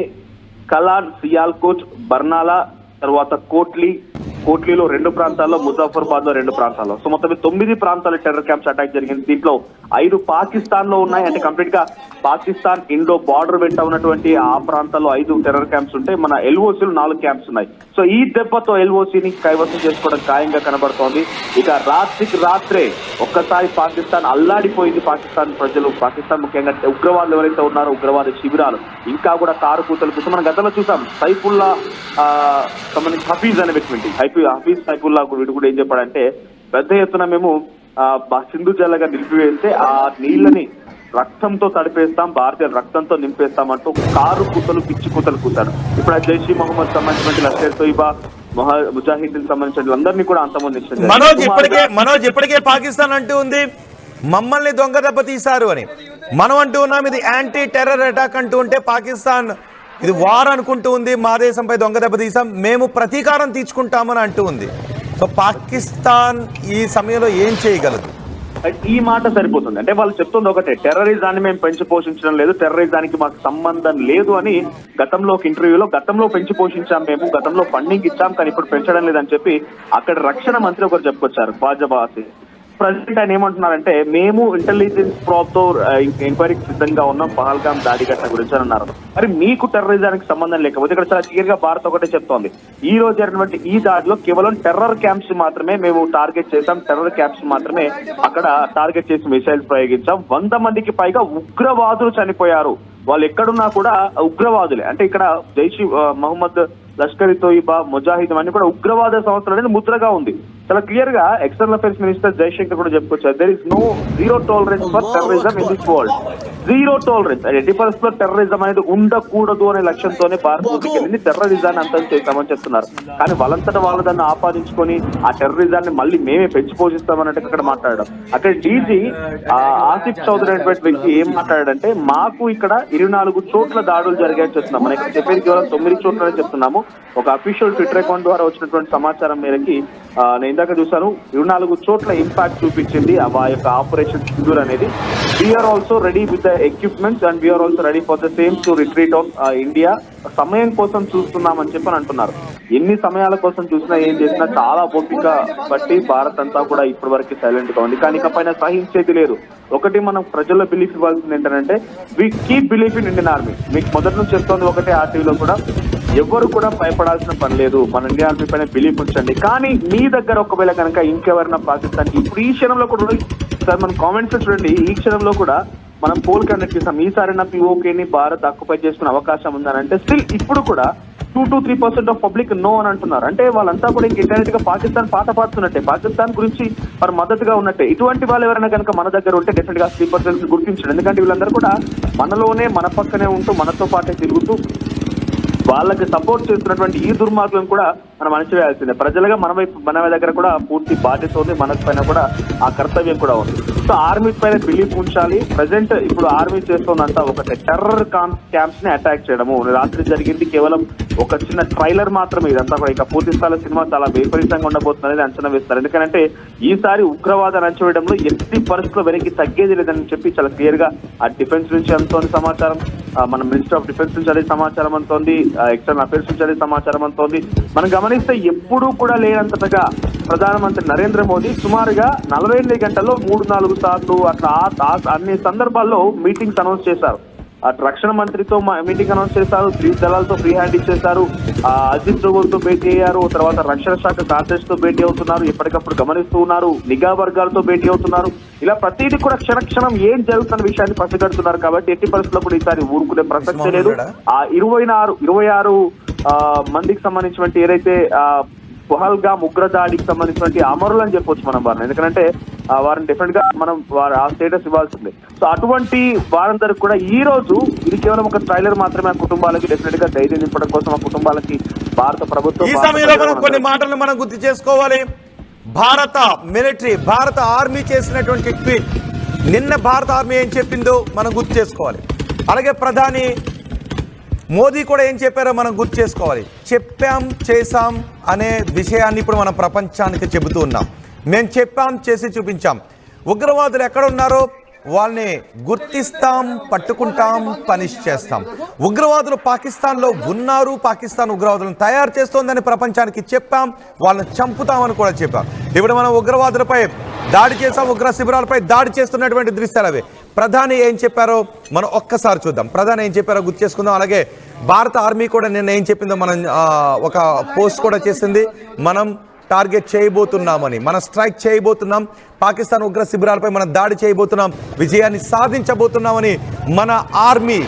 కలాన్, సియాల్కోట్, బర్నాలా తర్వాత కోట్లీలో 2 ప్రాంతాల్లో, ముజాఫర్బాద్ లో 2 ప్రాంతాల్లో, సో మొత్తం 9 ప్రాంతాల టెర్రర్ క్యాంప్స్ అటాక్ జరిగింది. దీంట్లో 5 పాకిస్తాన్ లో ఉన్నాయి. అంటే కంప్లీట్ గా పాకిస్తాన్ ఇండో బార్డర్ వెంట ఉన్నటువంటి ఆ ప్రాంతాల్లో 5 టెర్రర్ క్యాంప్స్ ఉంటాయి. మన ఎల్ఓసీలు 4 క్యాంప్స్ ఉన్నాయి. సో ఈ దెబ్బతో ఎల్ఓసీని కైవసం చేసుకోవడం ఖాయంగా కనబడుతోంది. ఇక రాత్రికి రాత్రే ఒక్కసారి పాకిస్తాన్ అల్లాడిపోయింది. పాకిస్తాన్ ప్రజలు, పాకిస్తాన్ ముఖ్యంగా ఉగ్రవాదులు ఎవరైతే ఉన్నారో ఉగ్రవాద శిబిరాలు ఇంకా కూడా కారు కూతలు కూర్చొని మనం గతంలో చూసాం. సైఫుల్లా సంబంధించి హఫీజ్ అనే వ్యక్తి, హఫీజ్ సైఫుల్లా వీడు కూడా ఏం చెప్పాడంటే పెద్ద ఎత్తున మేము సింధు జల్లగా నిలిపివేస్తే ఆ నీళ్ళని రక్తంతో తడిపేస్తాం, భారతీయ రక్తంతో నింపేస్తామంటూ కారు కూతలు పిచ్చి కూతలు కూతాడు. ఇప్పుడు జైష్ ఇ మహమ్మద్ సంబంధించిన లష్కర్ తోయిబా, ముజాహిదీన్ సంబంధించిన అందరినీ కూడా అంతమొందించారు. మనోజ్ ఇప్పటికే పాకిస్తాన్ అంటూ ఉంది మమ్మల్ని దొంగ దెబ్బ తీశారు అని. మనం అంటూ ఉన్నాం ఇది యాంటీ టెర్రర్ అటాక్ అంటూ ఉంటే పాకిస్తాన్ ఇది వార్ అనుకుంటూ ఉంది, మా దేశంపై దొంగ దెబ్బ తీసాం, మేము ప్రతీకారం తీర్చుకుంటామని అంటూ ఉంది. సో పాకిస్తాన్ ఈ సమయంలో ఏం చేయగలదు? ఈ మాట సరిపోతుంది. అంటే వాళ్ళు చెప్తుంది ఒకటే, టెర్రరిజాన్ని మేము పెంచి పోషించడం లేదు, టెర్రరిజానికి మాకు సంబంధం లేదు అని గతంలో ఒక ఇంటర్వ్యూలో గతంలో పెంచి పోషించాం, మేము గతంలో ఫండింగ్ ఇచ్చాం కానీ ఇప్పుడు పెంచడం లేదని చెప్పి అక్కడ రక్షణ మంత్రి ఒకరు చెప్పుకొచ్చారు బాజాబాసి. ప్రెసిడెంట్ ఆయన ఏమంటున్నారంటే మేము ఇంటెలిజెన్స్ ప్రాబ్ తో ఎంక్వైరీకి సిద్ధంగా ఉన్నాం పహల్గామ్ దాడి ఘటన గురించి అని అన్నారు. మరి మీకు టెర్రరిజానికి సంబంధం లేకపోతే ఇక్కడ చాలా క్లియర్ గా భారత్ ఒకటే చెప్తోంది, ఈ రోజు జరిగినటువంటి ఈ దాడిలో కేవలం టెర్రర్ క్యాంప్స్ మాత్రమే మేము టార్గెట్ చేశాం, టెర్రర్ క్యాంప్స్ మాత్రమే అక్కడ టార్గెట్ చేసి మిసైల్స్ ప్రయోగించాం, 100 మందికి పైగా ఉగ్రవాదులు చనిపోయారు, వాళ్ళు ఎక్కడున్నా కూడా ఉగ్రవాదులే. అంటే ఇక్కడ జైష్ మహమ్మద్, లష్కర్ ఇ తోయిబా, ముజాహిదీన్ అన్ని కూడా ఉగ్రవాద సంస్థలు అనేది ముద్రగా ఉంది. చాలా క్లియర్ గా ఎక్స్టర్నల్ అఫైర్స్ మినిస్టర్ జయశంకర్ కూడా చెప్పుకొచ్చారు, there is no zero tolerance for terrorism in this world. Zero tolerance, ఎట్టి పరిస్థితుల్లో టెర్రరిజం అనేది ఉండకూడదు అనే లక్ష్యంతోనే భారత్ ముందుకెళ్ళింది, టెర్రరిజాన్ని అంతం చేస్తామని చెప్తున్నారు. కానీ వాళ్ళంతటా వాళ్ళు దాన్ని ఆపాదించుకొని ఆ టెర్రరిజాన్ని మళ్ళీ మేమే పెంచి పోషిస్తామన్నట్టు ఇక్కడ మాట్లాడడం. అక్కడ డీజీ ఆసిఫ్ చౌదరి అనేటువంటి వ్యక్తి ఏం మాట్లాడాడంటే, మాకు ఇక్కడ 24 చోట్ల దాడులు జరిగాయని చెప్తున్నాం, మనం ఇక్కడ చెప్పేది కేవలం 9 చోట్లనే చెప్తున్నాము. ఒక అఫీషియల్ ట్విట్టర్ అకౌంట్ ద్వారా వచ్చినటువంటి సమాచారం మేరకి నేను ఇందాక చూసాను, 24 చోట్ల ఇంపాక్ట్ చూపించింది ఆ యొక్క ఆపరేషన్ సింధూర్ అనేది. We're also ready with the equipments and we're also ready for the same to retreat of India. సమయం కోసం చూస్తున్నామని చెప్పని అంటున్నారు. ఎన్ని సమయాల కోసం చూసినా ఏం చేసినా చాలా ఓపిక బట్టి భారత్ అంతా కూడా ఇప్పటి వరకు సైలెంట్ గా ఉంది. కానీ ఇకపైన సహించేది లేదు. ఒకటి మనం ప్రజల్లో బిలీఫ్ ఇవ్వాల్సింది ఏంటంటే, we keep belief in Indian army. మీకు మొదటి నుంచి చెప్తోంది ఒకటే, ఆర్టీవీలో కూడా ఎవరు కూడా భయపడాల్సిన పని లేదు, మన ఇండియన్ ఆర్మీ పైన బిలీఫ్ ఉంచండి. కానీ మీ దగ్గర ఒకవేళ కనుక ఇంకెవరైనా పాకిస్తాన్ ఇప్పుడు ఈ క్షణంలో కూడా సార్ మనం కామెంట్స్ చూడండి, ఈ క్షణంలో కూడా మనం పోల్ కండక్ట్ చేస్తాం, ఈసారి నా పిఓకేని భారత్ ఆక్యుపై చేసుకునే అవకాశం ఉందని అంటే స్టిల్ ఇప్పుడు కూడా 2 to 3% ఆఫ్ పబ్లిక్ నో అని అంటున్నారు. అంటే వాళ్ళంతా కూడా ఇంక ఇంటర్నెట్ గా పాకిస్తాన్ పాట పాడుతున్నట్టే, పాకిస్తాన్ గురించి మరి మద్దతుగా ఉన్నట్టే. ఇటువంటి వాళ్ళు ఎవరైనా కనుక మన దగ్గర ఉంటే డెఫినెట్ గా 3% గుర్తించండి. ఎందుకంటే వీళ్ళందరూ కూడా మనలోనే మన పక్కనే ఉంటూ మనతో పాటే తిరుగుతూ వాళ్ళకి సపోర్ట్ చేస్తున్నటువంటి ఈ దుర్మార్గులను కూడా మనం అణచివేయాల్సిందే. ప్రజలుగా మన దగ్గర కూడా పూర్తి బాధ్యత ఉంది, మన పైన కూడా ఆ కర్తవ్యం కూడా ఉంది. సో ఆర్మీ పైన బిలీఫ్ ఉంచాలి. ప్రజెంట్ ఇప్పుడు ఆర్మీ చేస్తున్నంత ఒకటే, టెర్రర్ క్యాంప్స్ ని అటాక్ చేయడము. రాత్రి జరిగింది కేవలం ఒక చిన్న ట్రైలర్ మాత్రమే, ఇదంతా కూడా ఇక పూర్తి స్థాయి సినిమా చాలా విపరీతంగా ఉండబోతుందనేది అంచనా వేస్తారు. ఎందుకంటే ఈసారి ఉగ్రవాదాన్ని అణచివేయడంలో ఎట్టి పరిస్థితుల్లో వెనక్కి తగ్గేది లేదని చెప్పి చాలా క్లియర్ గా ఆ డిఫెన్స్ నుంచి అంతోంది సమాచారం, మన మినిస్టర్ ఆఫ్ డిఫెన్స్ నుంచి అదే సమాచారం అంతోంది, ఎక్స్టర్నల్ అఫైర్స్ నుంచి అదే సమాచారం అంతోంది. మనం గమనిస్తే ఎప్పుడూ కూడా లేనంతగా ప్రధానమంత్రి నరేంద్ర మోదీ సుమారుగా 48 గంటల్లో 3-4 సార్లు అట్లా అన్ని సందర్భాల్లో మీటింగ్స్ అనౌన్స్ చేశారు. అటు రక్షణ మంత్రితో మీటింగ్ అనౌన్స్ చేశారు, 3 దళాలతో ఫ్రీ హ్యాండ్ ఇచ్చేశారు, అజిత్ డోవల్ తో భేటీ అయ్యారు, తర్వాత రక్షణ శాఖ కార్యదర్శి తో భేటీ అవుతున్నారు, ఎప్పటికప్పుడు గమనిస్తూ ఉన్నారు, నిఘా వర్గాలతో భేటీ అవుతున్నారు. ఇలా ప్రతిదీ కూడా క్షణక్షణం ఏం జరుగుతున్న విషయాన్ని పసిగడుతున్నారు. కాబట్టి ఎట్టి పరిస్థితుల్లో కూడా ఈసారి ఊరుకునే ప్రసక్తే లేదు. ఆ 26 మందికి సంబంధించినటువంటి ఏదైతే పహల్గామ్ ఉగ్రదాడికి సంబంధించినటువంటి అమరులు అని చెప్పొచ్చు మనం వారిని, ఎందుకంటే వారిని డెఫినెట్ గా మనం ఆ స్టేటస్ ఇవ్వాల్సిందే. సో అటువంటి వారందరికి కూడా ఈ రోజు ఇది కేవలం ఒక ట్రైలర్ మాత్రమే. ఆ కుటుంబాలకి డెఫినెట్ గా ధైర్యం నింపడం కోసం ఆ కుటుంబాలకి భారత ప్రభుత్వం ఈ సమయంలో మనం కొన్ని మాటలు మనం గుర్తు చేసుకోవాలి. భారత మిలిటరీ, భారత ఆర్మీ చేసినటువంటి ట్వీట్, నిన్న భారత ఆర్మీ ఏం చెప్పిందో మనం గుర్తు చేసుకోవాలి. అలాగే ప్రధాని మోదీ కూడా ఏం చెప్పారో మనం గుర్తు చేసుకోవాలి. చెప్పాం చేశాం అనే విషయాన్ని ఇప్పుడు మనం ప్రపంచానికి చెబుతూ ఉన్నాం. మేము చెప్పాం, చేసి చూపించాం. ఉగ్రవాదులు ఎక్కడ ఉన్నారో వాళ్ళని గుర్తిస్తాం, పట్టుకుంటాం, పనిష్ చేస్తాం. ఉగ్రవాదులు పాకిస్తాన్లో ఉన్నారు, పాకిస్తాన్ ఉగ్రవాదులను తయారు చేస్తోందని ప్రపంచానికి చెప్పాం, వాళ్ళని చంపుతామని కూడా చెప్పాం. ఇప్పుడు మనం ఉగ్రవాదులపై దాడి చేసాం, ఉగ్ర శిబిరాలపై దాడి చేస్తున్నటువంటి దృశ్యాలు అవి. ప్రధాని ఏం చెప్పారో మనం ఒక్కసారి చూద్దాం. ప్రధాని ఏం చెప్పారో గుర్తు చేసుకుందాం. అలాగే భారత ఆర్మీ కూడా నిన్న ఏం చెప్పిందో మనం ఒక పోస్ట్ కూడా చేసింది. మనం టార్గెట్ చేయబోతున్నామని, మనం స్ట్రైక్ చేయబోతున్నాం, పాకిస్తాన్ ఉగ్ర శిబిరాలపై మనం దాడి చేయబోతున్నాం, విజయాన్ని సాధించబోతున్నామని మన ఆర్మీ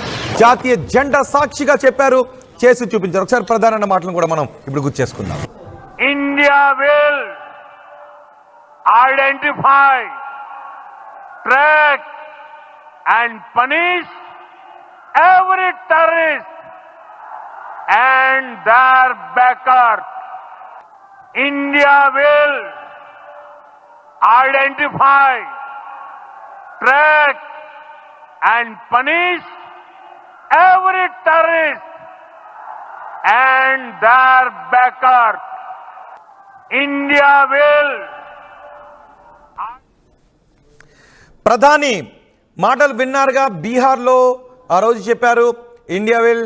జాతీయ జెండా సాక్షిగా చెప్పారు, చేసి చూపించారు. ఒకసారి ప్రధాన మాటలను కూడా మనం ఇప్పుడు గుర్తు చేసుకుందాం. India will identify, track and punish every terrorist and their backers. India will identify, track and punish every terrorist and their backers. India will. ప్రధాని మాటలు విన్నారుగా. బీహార్లో ఆ రోజు చెప్పారు India will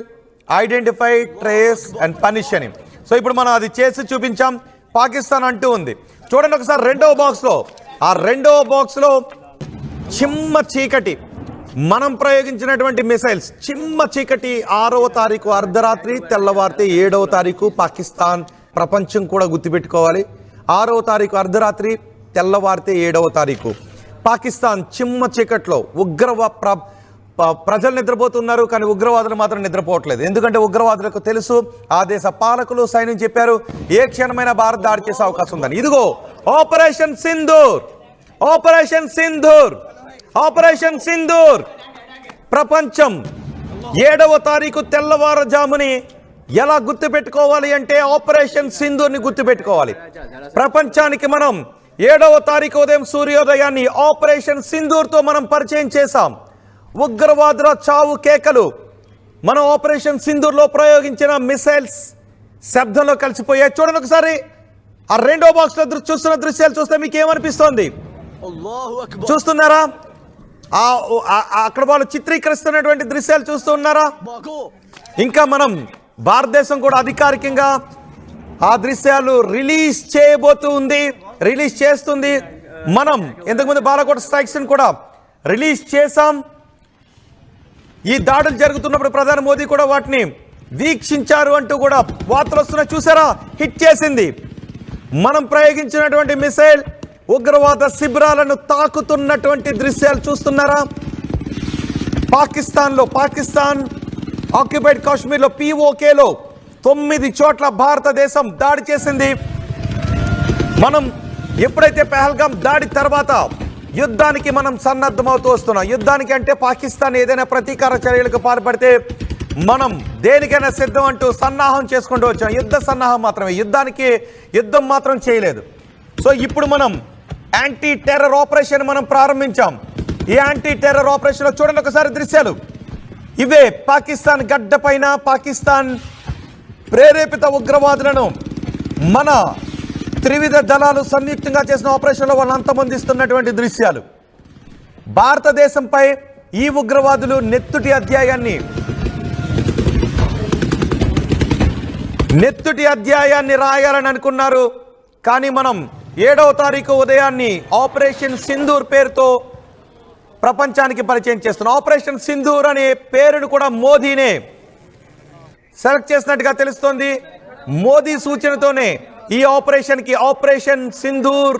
identify, trace and punish అని. సో ఇప్పుడు మనం అది చేసి చూపించాం. పాకిస్తాన్ అంటూ ఉంది. చూడండి ఒకసారి రెండవ బాక్స్లో, ఆ రెండవ బాక్స్లో చిమ్మ చీకటి, మనం ప్రయోగించినటువంటి మిసైల్స్ చిమ్మ చీకటి. 6వ తారీఖు అర్ధరాత్రి, తెల్లవారితే 7వ తారీఖు. పాకిస్తాన్ ప్రపంచం కూడా గుర్తుపెట్టుకోవాలి. 6వ తారీఖు అర్ధరాత్రి, తెల్లవారితే 7వ తారీఖు. పాకిస్తాన్ చిమ్మ చీకట్లో ప్రజలు నిద్రపోతున్నారు, కానీ ఉగ్రవాదులు మాత్రం నిద్రపోవట్లేదు. ఎందుకంటే ఉగ్రవాదులకు తెలుసు, ఆ దేశ పాలకులు సైన్యం చెప్పారు ఏ క్షణమైనా భారత్ దాడి చేసే అవకాశం ఉందని. ఇదిగో operation Sindoor, operation Sindoor, operation Sindoor. ప్రపంచం 7వ తారీఖు తెల్లవారుజాముని ఎలా గుర్తుపెట్టుకోవాలి అంటే ఆపరేషన్ సింధూర్ని గుర్తుపెట్టుకోవాలి. ప్రపంచానికి మనం 7వ తారీఖు ఉదయం సూర్యోదయాన్ని ఆపరేషన్ సింధూర్తో మనం పరిచయం చేశాం. ఉగ్రవాదుల చావు కేకలు మనం ఆపరేషన్ సింధూర్లో ప్రయోగించిన మిసైల్స్ శబ్దంలో కలిసిపోయాయి. చూడండి ఒకసారి ఆ రెండో బాక్స్లో చూస్తున్న దృశ్యాలు చూస్తే మీకు ఏమనిపిస్తోంది? చూస్తున్నారా? అక్కడ వాళ్ళు చిత్రీకరిస్తున్నటువంటి దృశ్యాలు చూస్తూ ఉన్నారా? ఇంకా మనం భారతదేశం కూడా అధికారికంగా ఆ దృశ్యాలు రిలీజ్ చేస్తుంది. మనం ఇంతకుముందు బాలాకోట్ స్ట్రైక్స్ కూడా రిలీజ్ చేశాం. ఈ దాడులు జరుగుతున్నప్పుడు ప్రధాని మోదీ కూడా వాటిని వీక్షించారు అంటూ కూడా వార్తలు వస్తున్నాయి. చూసారా? హిట్ చేసింది. మనం ప్రయోగించినటువంటి మిసైల్ ఉగ్రవాద శిబిరాలను తాకుతున్నటువంటి దృశ్యాలు చూస్తున్నారా? పాకిస్తాన్ ఆక్యుపైడ్ కాశ్మీర్లో POKలో 9 చోట్ల భారతదేశం దాడి చేసింది. మనం ఎప్పుడైతే పహల్గాం దాడి తర్వాత యుద్ధానికి మనం సన్నద్ధమవుతూ వస్తున్నాం. యుద్ధానికి అంటే పాకిస్తాన్ ఏదైనా ప్రతీకార చర్యలకు పాల్పడితే మనం దేనికైనా సిద్ధం అంటూ సన్నాహం చేసుకుంటూ వచ్చాం. యుద్ధ సన్నాహం మాత్రమే, యుద్ధం మాత్రం చేయలేదు. సో ఇప్పుడు మనం యాంటీ టెర్రర్ ఆపరేషన్ మనం ప్రారంభించాం. ఈ యాంటీ టెర్రర్ ఆపరేషన్లో చూడండి ఒకసారి దృశ్యాలు. ఇవే పాకిస్తాన్ గడ్డ పైన పాకిస్తాన్ ప్రేరేపిత ఉగ్రవాదులను మన త్రివిధ దళాలు సంయుక్తంగా చేసిన ఆపరేషన్లో వాళ్ళు అంతమొందిస్తున్నటువంటి దృశ్యాలు. భారతదేశంపై ఈ ఉగ్రవాదులు నెత్తుటి అధ్యాయాన్ని రాయాలని అనుకున్నారు. కానీ మనం 7వ తారీఖు ఉదయాన్ని ఆపరేషన్ సింధూర్ పేరుతో ప్రపంచానికి పరిచయం చేస్తున్నాం. ఆపరేషన్ సింధూర్ అనే పేరును కూడా మోదీనే సెలెక్ట్ చేసినట్టుగా తెలుస్తోంది. మోదీ సూచనతోనే ఈ ఆపరేషన్కి ఆపరేషన్ సింధూర్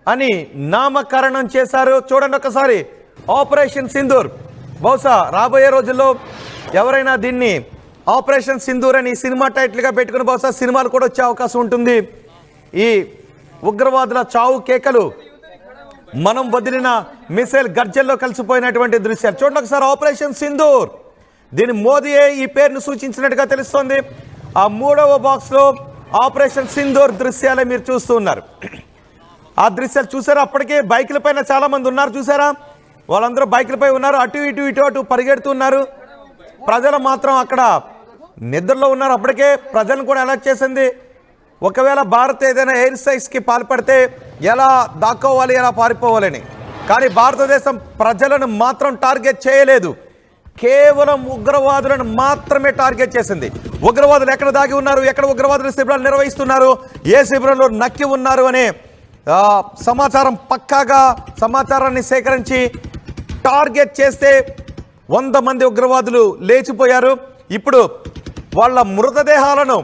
అని నామకరణం చేశారు. చూడండి ఒకసారి ఆపరేషన్ సింధూర్. బహుశా రాబోయే రోజుల్లో ఎవరైనా దీన్ని ఆపరేషన్ సింధూర్ అని సినిమా టైటిల్గా పెట్టుకుని బహుశా సినిమాలు కూడా వచ్చే అవకాశం ఉంటుంది. ఈ ఉగ్రవాదుల చావు కేకలు మనం వదిలిన మిసైల్ గర్జల్లో కలిసిపోయినటువంటి దృశ్యాలు చూడండి ఒకసారి. ఆపరేషన్ సింధూర్, దీని మోదీయే ఈ పేరును సూచించినట్టుగా తెలుస్తోంది. ఆ 3వ బాక్స్లో ఆపరేషన్ సింధూర్ దృశ్యాలే మీరు చూస్తూ ఉన్నారు. ఆ దృశ్యాలు చూసారా? అప్పటికే బైకుల పైన చాలా మంది ఉన్నారు. చూసారా? వాళ్ళందరూ బైకులపై ఉన్నారు. అటు ఇటు పరిగెడుతున్నారు. ప్రజలు మాత్రం అక్కడ నిద్రలో ఉన్నారు. అప్పటికే ప్రజలను కూడా అలర్ట్ చేసింది. ఒకవేళ భారత్ ఏదైనా ఎయిర్ స్ట్రైక్స్కి పాల్పడితే ఎలా దాక్కోవాలి, ఎలా పారిపోవాలని. కానీ భారతదేశం ప్రజలను మాత్రం టార్గెట్ చేయలేదు. కేవలం ఉగ్రవాదులను మాత్రమే టార్గెట్ చేసింది. ఉగ్రవాదులు ఎక్కడ దాగి ఉన్నారు, ఎక్కడ ఉగ్రవాదుల శిబిరాలు నిర్వహిస్తున్నారు, ఏ శిబిరంలో నక్కి ఉన్నారు అనే సమాచారాన్ని సేకరించి టార్గెట్ చేస్తే 100 మంది ఉగ్రవాదులు లేచిపోయారు. ఇప్పుడు వాళ్ళ మృతదేహాలను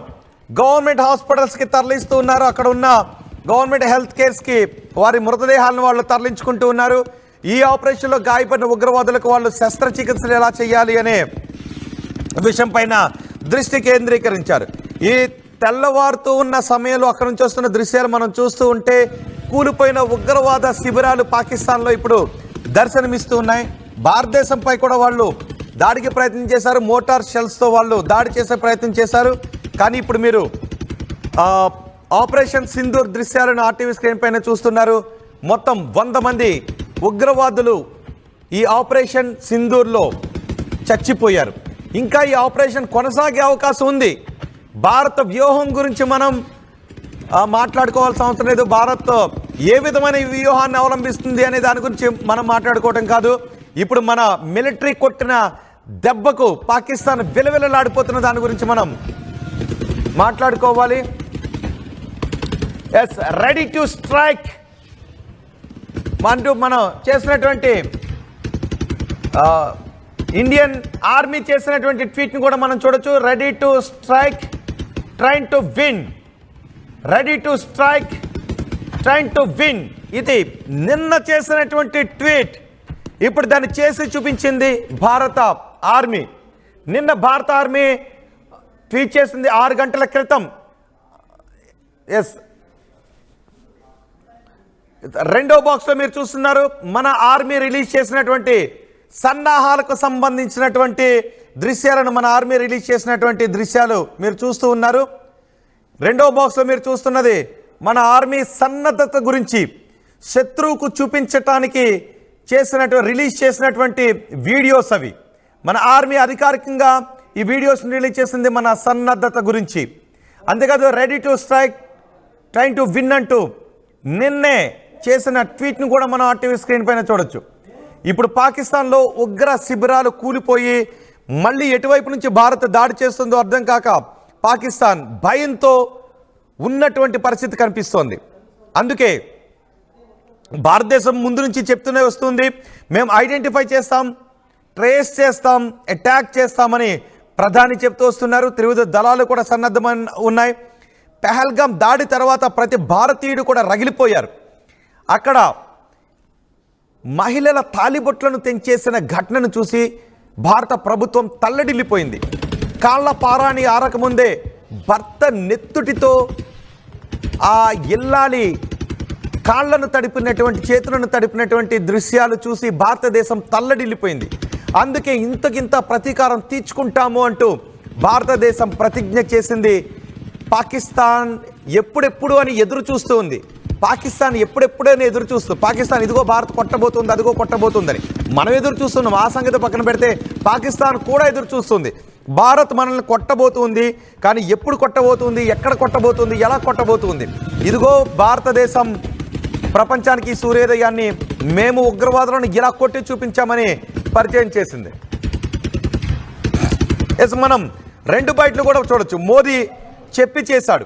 గవర్నమెంట్ హాస్పిటల్స్కి తరలిస్తూ ఉన్నారు. అక్కడ ఉన్న గవర్నమెంట్ హెల్త్ కేర్స్కి వారి మృతదేహాలను వాళ్ళు తరలించుకుంటూ ఉన్నారు. ఈ ఆపరేషన్లో గాయపడిన ఉగ్రవాదులకు వాళ్ళు శస్త్రచికిత్సలు ఎలా చేయాలి అనే విషయం పైన దృష్టి కేంద్రీకరించారు. ఈ తెల్లవారుతూ ఉన్న సమయంలో అక్కడ నుంచి వస్తున్న దృశ్యాలు మనం చూస్తూ ఉంటే కూలిపోయిన ఉగ్రవాద శిబిరాలు పాకిస్తాన్లో ఇప్పుడు దర్శనమిస్తూ ఉన్నాయి. భారతదేశంపై కూడా వాళ్ళు దాడికి ప్రయత్నం చేశారు. మోటార్ షెల్స్తో వాళ్ళు దాడి చేసే ప్రయత్నం చేశారు. కానీ ఇప్పుడు మీరు ఆపరేషన్ సింధూర్ దృశ్యాలను RTV స్క్రీన్ పైన చూస్తున్నారు. మొత్తం 100 మంది ఉగ్రవాదులు ఈ ఆపరేషన్ సింధూర్లో చచ్చిపోయారు. ఇంకా ఈ ఆపరేషన్ కొనసాగే అవకాశం ఉంది. భారత వ్యూహం గురించి మనం మాట్లాడుకోవాల్సిన అవసరం లేదు. భారత్ ఏ విధమైన వ్యూహాన్ని అవలంబిస్తుంది అనే దాని గురించి మనం మాట్లాడుకోవటం కాదు. ఇప్పుడు మన మిలిటరీ కొట్టిన దెబ్బకు పాకిస్తాన్ విలవిలలాడిపోతున్న దాని గురించి మనం మాట్లాడుకోవాలి. ఎస్, రెడీ టు స్ట్రైక్ అంటూ మనం చేసినటువంటి ఇండియన్ ఆర్మీ చేసినటువంటి ట్వీట్ని కూడా మనం చూడొచ్చు. Ready to strike, train to win. Ready to strike, train to win. ఇది నిన్న చేసినటువంటి ట్వీట్. ఇప్పుడు దాన్ని చేసి చూపించింది భారత ఆర్మీ. నిన్న భారత ఆర్మీ ట్వీట్ చేసింది 6 గంటల క్రితం. ఎస్, రెండో బాక్స్లో మీరు చూస్తున్నారు మన ఆర్మీ రిలీజ్ చేసినటువంటి సన్నాహాలకు సంబంధించినటువంటి దృశ్యాలను, మన ఆర్మీ రిలీజ్ చేసినటువంటి దృశ్యాలు మీరు చూస్తూ ఉన్నారు. రెండో బాక్స్లో మీరు చూస్తున్నది మన ఆర్మీ సన్నద్ధత గురించి శత్రువుకు చూపించటానికి రిలీజ్ చేసినటువంటి వీడియోస్ అవి. మన ఆర్మీ అధికారికంగా ఈ వీడియోస్ని రిలీజ్ చేసింది మన సన్నద్ధత గురించి. అంతేకాదు ready to strike train to win అంటూ నిన్నే చేసిన ట్వీట్ను కూడా మనం ఆర్టీవీ స్క్రీన్ పైన చూడొచ్చు. ఇప్పుడు పాకిస్తాన్లో ఉగ్ర శిబిరాలు కూలిపోయి మళ్ళీ ఎటువైపు నుంచి భారత్ దాడి చేస్తుందో అర్థం కాక పాకిస్తాన్ భయంతో ఉన్నటువంటి పరిస్థితి కనిపిస్తోంది. అందుకే భారతదేశం ముందు నుంచి చెప్తూనే వస్తుంది, మేము ఐడెంటిఫై చేస్తాం, ట్రేస్ చేస్తాం, అటాక్ చేస్తామని ప్రధాని చెప్తూ వస్తున్నారు. త్రివిధ దళాలు కూడా సన్నద్ధమై ఉన్నాయి. పెహల్గాం దాడి తర్వాత ప్రతి భారతీయుడు కూడా రగిలిపోయారు. అక్కడ మహిళల తాలిబొట్లను తెంచేసిన ఘటనను చూసి భారత ప్రభుత్వం తల్లడిల్లిపోయింది. కాళ్ళ పారాని ఆరకముందే భర్త నెత్తుటితో ఆ ఇల్లాలి కాళ్లను తడిపినటువంటి, చేతులను తడిపినటువంటి దృశ్యాలు చూసి భారతదేశం తల్లడిల్లిపోయింది. అందుకే ఇంతకింత ప్రతీకారం తీర్చుకుంటాము అంటూ భారతదేశం ప్రతిజ్ఞ చేసింది. పాకిస్తాన్ ఎప్పుడెప్పుడు అని ఎదురు చూస్తూ ఉంది. పాకిస్తాన్ ఎప్పుడెప్పుడని ఎదురు చూస్తూ, పాకిస్తాన్ ఇదిగో భారత్ కొట్టబోతుంది, అదిగో కొట్టబోతుందని మనం ఎదురు చూస్తున్నాం. ఆ సంగతి పక్కన పెడితే పాకిస్తాన్ కూడా ఎదురు చూస్తుంది. భారత్ మనల్ని కొట్టబోతుంది, కానీ ఎప్పుడు కొట్టబోతుంది, ఎక్కడ కొట్టబోతుంది, ఎలా కొట్టబోతుంది, ఇదిగో భారతదేశం ప్రపంచానికి సూర్యోదయాన్ని మేము ఉగ్రవాదులను ఇలా కొట్టి చూపించామని పరిచయం చేసింది. ఎస్, మనం 2 బయటలు కూడా చూడొచ్చు. మోదీ చెప్పి చేశాడు.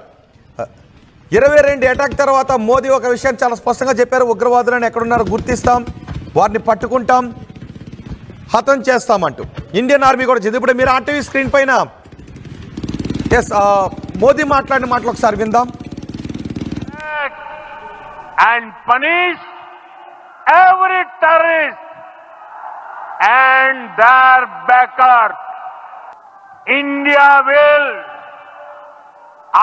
22 అటాక్ తర్వాత మోదీ ఒక విషయం చాలా స్పష్టంగా చెప్పారు, ఉగ్రవాదులను ఎక్కడున్నారో గుర్తిస్తాం, వారిని పట్టుకుంటాం, హతం చేస్తామంటూ. ఇండియన్ ఆర్మీ కూడా చెప్పింది. ఇప్పుడు మీరు ఆర్టీవీ స్క్రీన్ పైన ఎస్ మోదీ మాట్లాడిన మాటలు ఒకసారి విందాం. And punish every terrorist and their backers. India will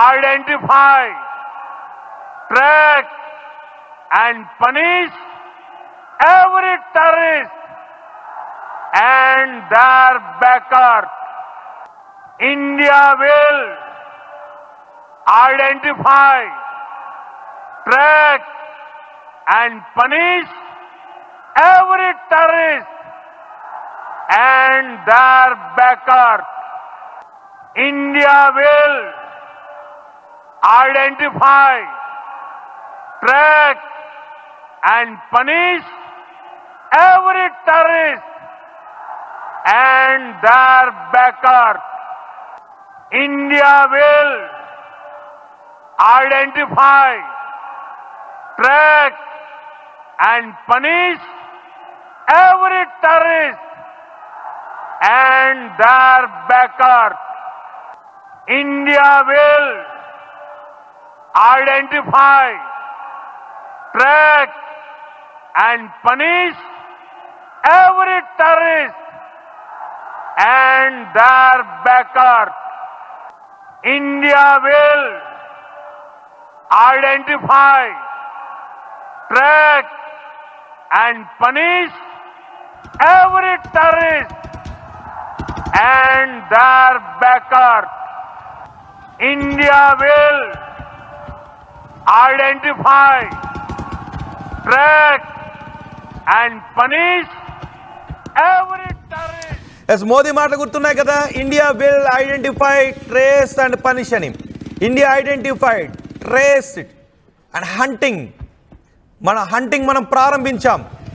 identify, track and punish every terrorist and their backers. India will identify, track and punish every terrorist and their backers. India will identify, track and punish every terrorist and their backers. India will identify, track and punish every terrorist and their backers. India will identify, track and punish every terrorist and their backers. India will identify, track and punish every terrorist and their backers. India will identify, track and punish every terrorist. Yes, Modi మాటలు గుర్తున్నాయి కదా. India will identify, trace and punish అని. India identified, traced and hunting. మన hunting మనం ప్రారంభించాం.